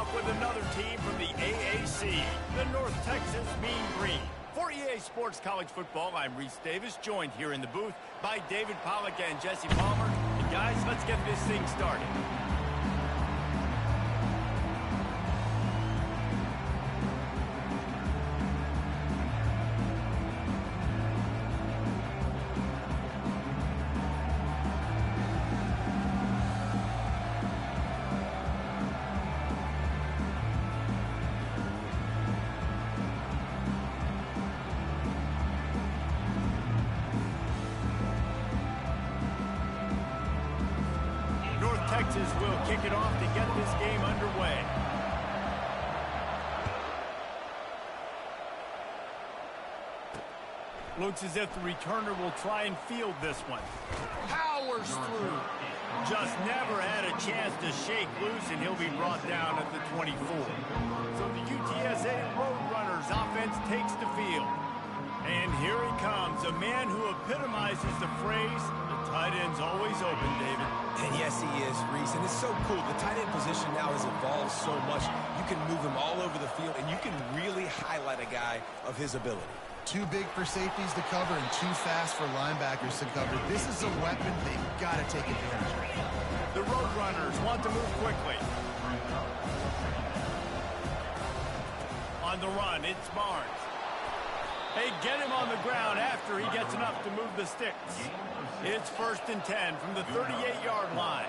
off with another team from the AAC, the North Texas Mean Green. For EA Sports College Football, I'm Reese Davis, joined here in the booth by David Pollack and Jesse Palmer. And guys, let's get this thing started. Texas will kick it off to get this game underway. Looks as if the returner will try and field this one. Powers through. Just never had a chance to shake loose, and he'll be brought down at the 24. So the UTSA Roadrunners offense takes the field. And here he comes, a man who epitomizes the phrase, the tight end's always open, David. And yes, he is, Reese. And it's so cool. The tight end position now has evolved so much. You can move him all over the field, and you can really highlight a guy of his ability. Too big for safeties to cover and too fast for linebackers to cover. This is a weapon they've got to take advantage of. The Roadrunners want to move quickly. On the run, it's Barnes. They get him on the ground after he gets enough to move the sticks. It's 1st and 10 from the 38-yard line.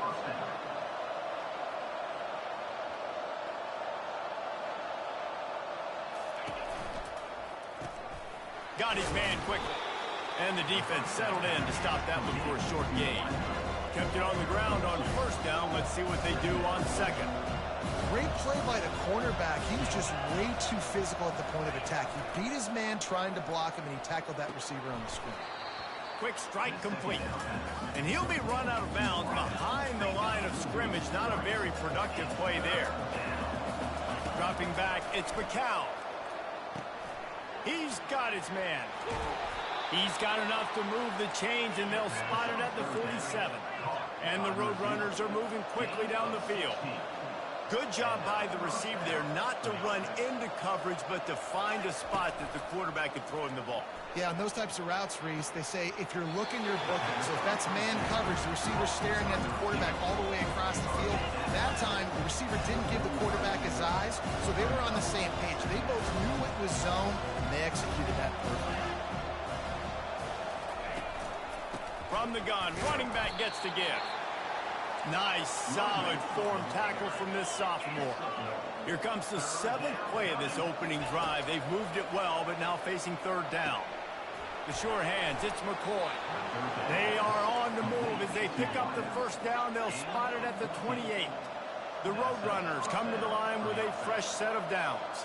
Got his man quickly. And the defense settled in to stop that one for a short gain. Kept it on the ground on 1st down. Let's see what they do on 2nd. Great play by the cornerback. He was just way too physical at the point of attack. He beat his man trying to block him, and he tackled that receiver on the screen. Quick strike complete. And he'll be run out of bounds behind the line of scrimmage. Not a very productive play there. Dropping back, it's McCown. He's got his man. He's got enough to move the chains, and they'll spot it at the 47. And the Roadrunners are moving quickly down the field. Good job by the receiver there not to run into coverage, but to find a spot that the quarterback could throw him the ball. Yeah, on those types of routes, Reese, they say if you're looking, you're booking. So if that's man coverage, the receiver's staring at the quarterback all the way across the field. That time, the receiver didn't give the quarterback his eyes, so they were on the same page. They both knew it was zone, and they executed that perfectly. From the gun, running back gets the give. Nice, solid form tackle from this sophomore. Here comes the 7th play of this opening drive. They've moved it well, but now facing 3rd down. The sure hands, it's McCoy. They are on the move as they pick up the 1st down. They'll spot it at the 28. The Roadrunners come to the line with a fresh set of downs.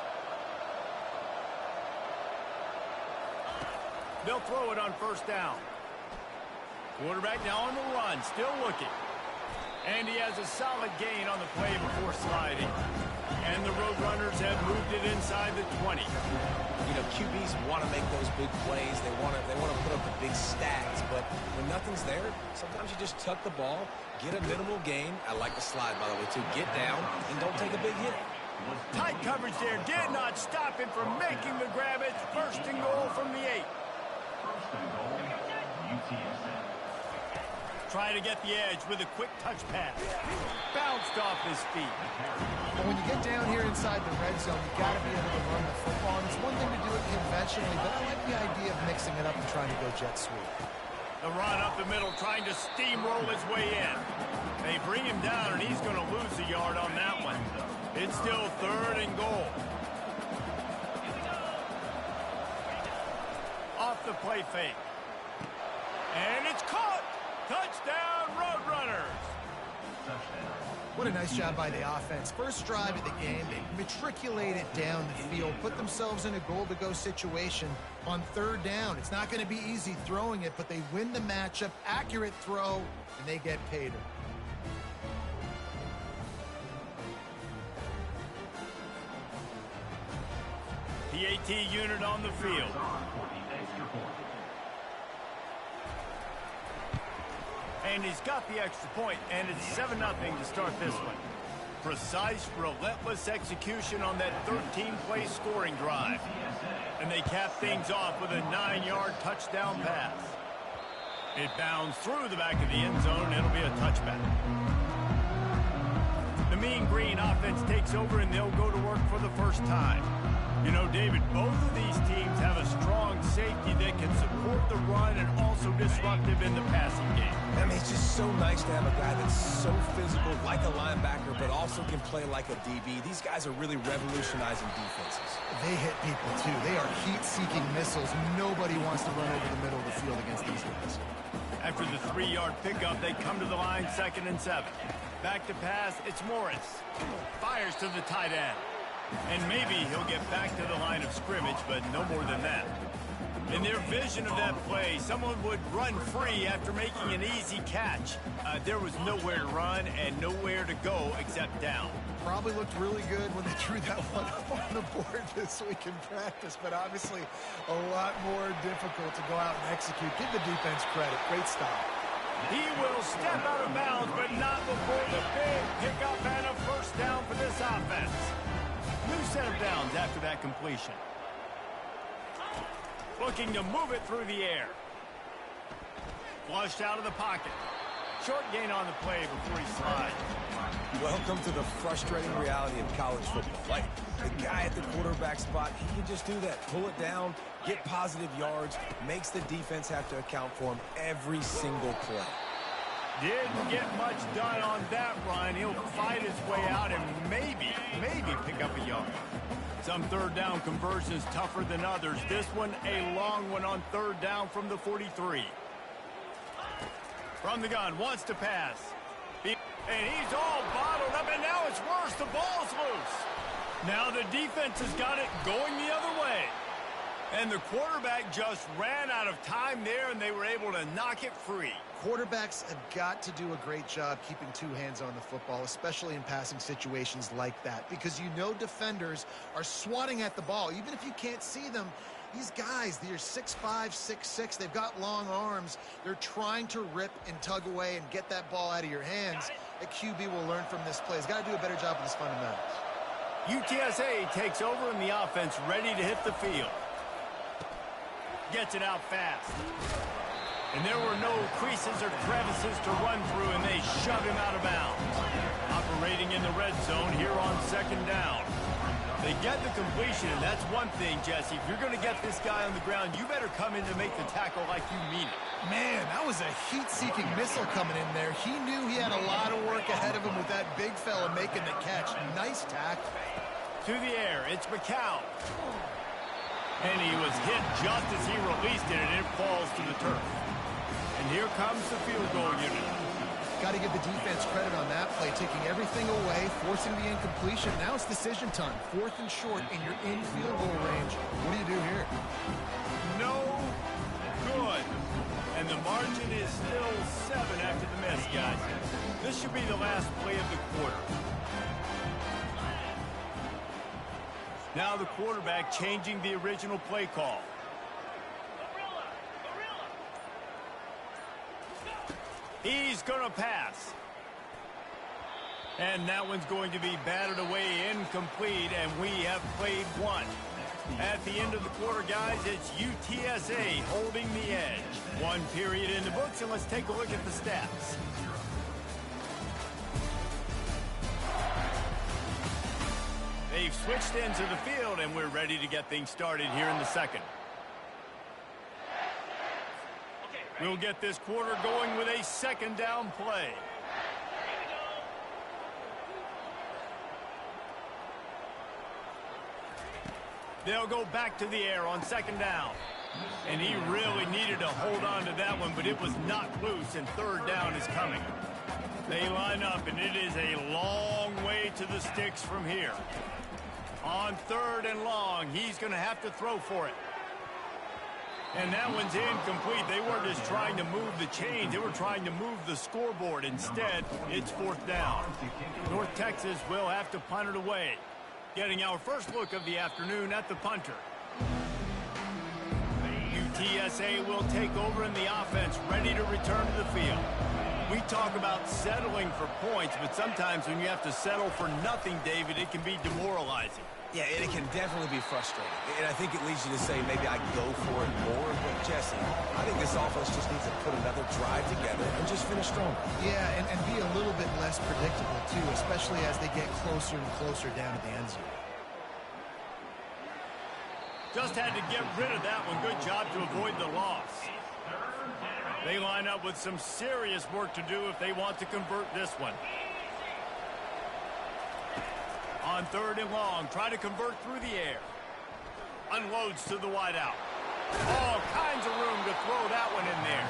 They'll throw it on 1st down. Quarterback now on the run, still looking. And he has a solid gain on the play before sliding. And the Roadrunners have moved it inside the 20. You know, QBs want to make those big plays. They want to put up the big stats. But when nothing's there, sometimes you just tuck the ball, get a minimal gain. I like the slide, by the way, too. Get down and don't take a big hit. Tight coverage there did not stop him from making the grab. It's 1st and goal from the 8. Try to get the edge with a quick touch pass. Bounced off his feet. But when you get down here inside the red zone, you got to be able to run the football. And it's one thing to do it conventionally, but I like the idea of mixing it up and trying to go jet sweep. The run up the middle, trying to steamroll his way in. They bring him down, and he's going to lose a yard on that one. It's still 3rd and goal. Off the play fake. And it's caught. Touchdown, Roadrunners! What a nice job by the offense. First drive of the game, they matriculated down the field, put themselves in a goal-to-go situation on 3rd down. It's not going to be easy throwing it, but they win the matchup, accurate throw, and they get paid. The AT unit on the field. And he's got the extra point, and it's 7-0 to start this one. precise, relentless execution on that 13-play scoring drive. And they cap things off with a 9-yard touchdown pass. It bounds through the back of the end zone, and it'll be a touchback. The Mean Green offense takes over, and they'll go to work for the first time. You know, David, both of these teams have a strong safety that can support the run and also disruptive in the passing game. I mean, it's just so nice to have a guy that's so physical, like a linebacker, but also can play like a DB. These guys are really revolutionizing defenses. They hit people, too. They are heat-seeking missiles. Nobody wants to run over the middle of the field against these guys. After the 3-yard pickup, they come to the line 2nd and 7. Back to pass, it's Morris. Fires to the tight end. And maybe he'll get back to the line of scrimmage, but no more than that. In their vision of that play, someone would run free after making an easy catch. There was nowhere to run and nowhere to go except down. Probably looked really good when they drew that one up on the board this week in practice, but obviously a lot more difficult to go out and execute. Give the defense credit. Great stop. He will step out of bounds, but not before the big pickup and a first down for this offense. New set of downs after that completion. Looking to move it through the air. Flushed out of the pocket. Short gain on the play before he slides. Welcome to the frustrating reality of college football. Like, the guy at the quarterback spot, he can just do that. Pull it down, get positive yards, makes the defense have to account for him every single play. Didn't get much done on that run. He'll fight his way out and maybe pick up a yard. Some third down conversions tougher than others. This one, a long one on 3rd down from the 43. From the gun, wants to pass. And he's all bottled up, and now it's worse. The ball's loose. Now the defense has got it going the other way. And the quarterback just ran out of time there, and they were able to knock it free. Quarterbacks have got to do a great job keeping 2 hands on the football, especially in passing situations like that, because you know defenders are swatting at the ball. Even if you can't see them, these guys, they're 6'5", 6'6", they've got long arms. They're trying to rip and tug away and get that ball out of your hands. A QB will learn from this play. He's got to do a better job with his fundamentals. UTSA takes over in the offense, ready to hit the field. Gets it out fast. And there were no creases or crevices to run through, and they shove him out of bounds. Operating in the red zone here on 2nd down. They get the completion, and that's one thing, Jesse. If you're going to get this guy on the ground, you better come in to make the tackle like you mean it. Man, that was a heat-seeking missile coming in there. He knew he had a lot of work ahead of him with that big fella making the catch. Nice tackle. To the air, it's McCown. And he was hit just as he released it, and it falls to the turf. And here comes the field goal unit. Got to give the defense credit on that play, taking everything away, forcing the incompletion. Now it's decision time. 4th and short, and you're in field goal range. What do you do here? No good. And the margin is still 7 after the miss, guys. This should be the last play of the quarter. Now the quarterback changing the original play call. He's going to pass. And that one's going to be batted away, incomplete, and we have played 1. At the end of the quarter, guys, it's UTSA holding the edge. 1 period in the books, and let's take a look at the stats. They've switched into the field, and we're ready to get things started here in the 2nd. We'll get this quarter going with a 2nd down play. They'll go back to the air on 2nd down. And he really needed to hold on to that one, but it was not loose, and 3rd down is coming. They line up, and it is a long way to the sticks from here. On 3rd and long, he's going to have to throw for it. And that one's incomplete. They weren't just trying to move the chains. They were trying to move the scoreboard. Instead, it's 4th down. North Texas will have to punt it away. Getting our first look of the afternoon at the punter. UTSA will take over in the offense, ready to return to the field. We talk about settling for points, but sometimes when you have to settle for nothing, David, it can be demoralizing. Yeah, and it can definitely be frustrating. And I think it leads you to say maybe I go for it more. But, Jesse, I think this offense just needs to put another drive together and just finish stronger. Yeah, and be a little bit less predictable, too, especially as they get closer and closer down to the end zone. Just had to get rid of that one. Good job to avoid the loss. They line up with some serious work to do if they want to convert this one. On 3rd and long, try to convert through the air. Unloads to the wideout. All kinds of room to throw that one in there.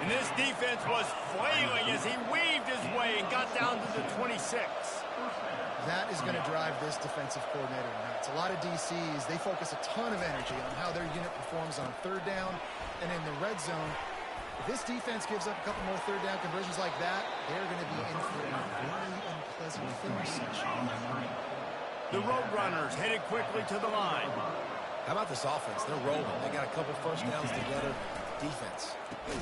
And this defense was flailing as he weaved his way and got down to the 26. That is going to drive this defensive coordinator nuts. A lot of DCs, they focus a ton of energy on how their unit performs on 3rd down and in the red zone. If this defense gives up a couple more 3rd down conversions like that, they're going to be in for a very unpleasant film session. The Roadrunners headed quickly to the line. How about this offense? They're rolling. They got a couple first downs together. Defense.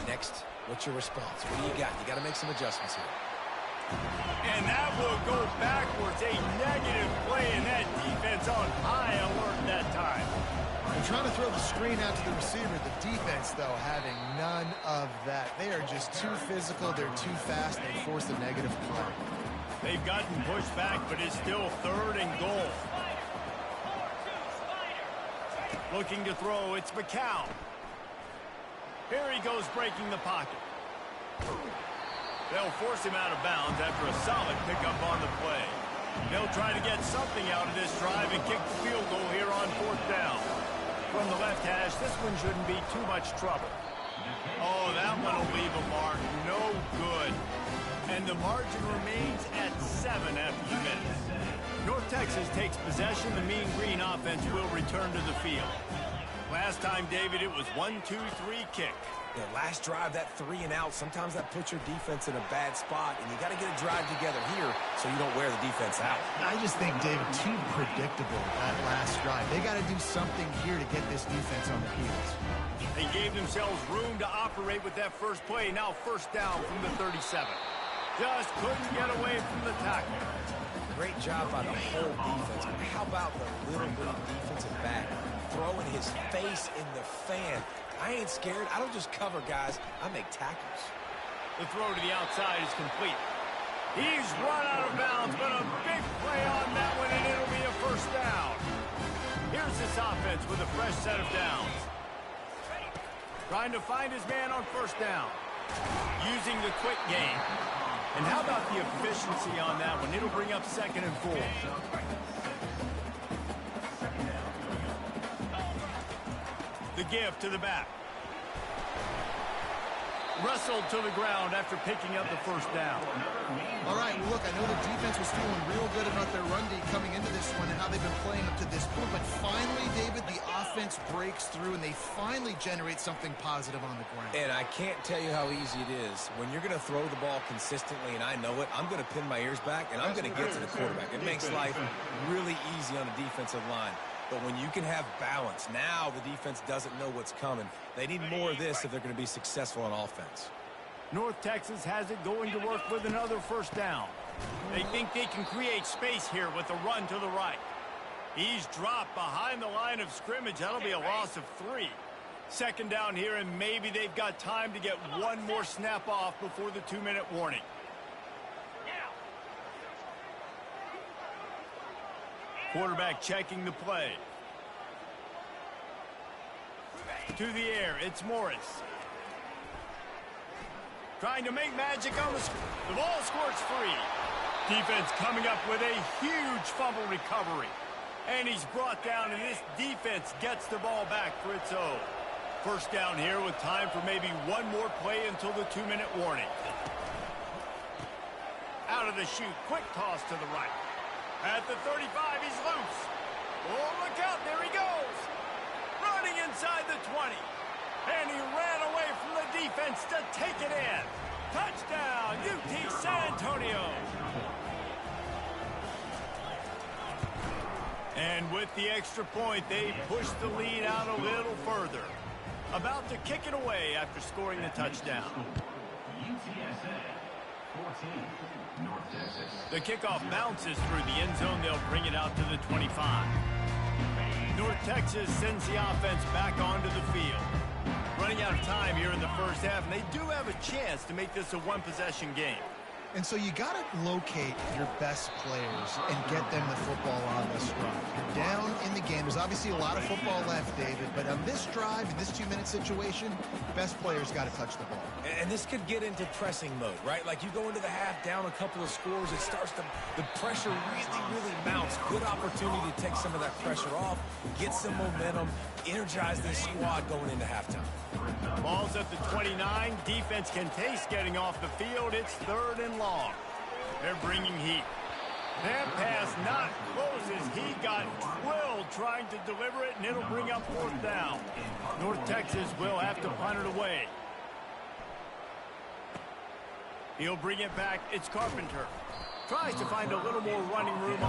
Next, what's your response? What do you got? You got to make some adjustments here. And that will go backwards. A negative play, and that defense on high alert that time. They're trying to throw the screen out to the receiver. The defense, though, having none of that. They are just too physical. They're too fast. They force a negative play. They've gotten pushed back, but it's still 3rd and goal. Looking to throw, it's McCown. Here he goes breaking the pocket. They'll force him out of bounds after a solid pickup on the play. They'll try to get something out of this drive and kick the field goal here on 4th down. From the left hash, this one shouldn't be too much trouble. Oh, that one will leave a mark. No good. And the margin remains at 7 after the minute. North Texas takes possession. The Mean Green offense will return to the field. Last time, David, it was 1-2-3 kick. Yeah, last drive, that 3 and out, sometimes that puts your defense in a bad spot, and you got to get a drive together here so you don't wear the defense out. I just think, David, too predictable that last drive. They got to do something here to get this defense on their heels. They gave themselves room to operate with that first play. Now 1st down from the 37. Just couldn't get away from the tackle. Great job by the whole defense. But how about the little bitty defensive back throwing his face in the fan? I ain't scared. I don't just cover guys. I make tackles. The throw to the outside is complete. He's run out of bounds, but a big play on that one, and it'll be a 1st down. Here's this offense with a fresh set of downs. Trying to find his man on 1st down. Using the quick game. And how about the efficiency on that one? It'll bring up 2nd and 4. The give to the back. Wrestled to the ground after picking up the 1st down. All right, well, look, I know the defense was feeling real good about their run D coming into this one and how they've been playing up to this point. But finally, David, the offense breaks through, and they finally generate something positive on the ground. And I can't tell you how easy it is. When you're going to throw the ball consistently, and I know it, I'm going to pin my ears back, and I'm going to get to the quarterback. It makes life really easy on the defensive line. But when you can have balance, now the defense doesn't know what's coming. They need more of this if they're going to be successful on offense. North Texas has it going to work with another 1st down. They think they can create space here with a run to the right. He's dropped behind the line of scrimmage. That'll be a loss of 3. 2nd down here, and maybe they've got time to get one more snap off before the 2-minute warning. Quarterback checking the play. To the air, it's Morris. Trying to make magic on the ball squirts free. Defense coming up with a huge fumble recovery. And he's brought down, and this defense gets the ball back for its own. 1st down here with time for maybe one more play until the 2-minute warning. Out of the chute, quick toss to the right. At the 35, he's loose. Oh, look out, there he goes. Running inside the 20. And he ran away from the defense to take it in. Touchdown, UT San Antonio. And with the extra point, they push the lead out a little further. About to kick it away after scoring the touchdown. The kickoff bounces through the end zone. They'll bring it out to the 25. North Texas sends the offense back onto the field. Running out of time here in the first half, and they do have a chance to make this a one-possession game. And so you got to locate your best players and get them the football on this run. You're down in the game. There's obviously a lot of football left, David, but on this drive, in this 2-minute situation, best players got to touch the ball. And this could get into pressing mode, right? Like you go into the half down a couple of scores, it starts to, the pressure really mounts. Good opportunity to take some of that pressure off, get some momentum, energize this squad going into halftime. Ball's at the 29. Defense can taste getting off the field. It's 3rd and long. They're bringing heat. That pass not close as he got drilled trying to deliver it, and it'll bring up 4th down. North Texas will have to punt it away. He'll bring it back. It's Carpenter. Tries to find a little more running room.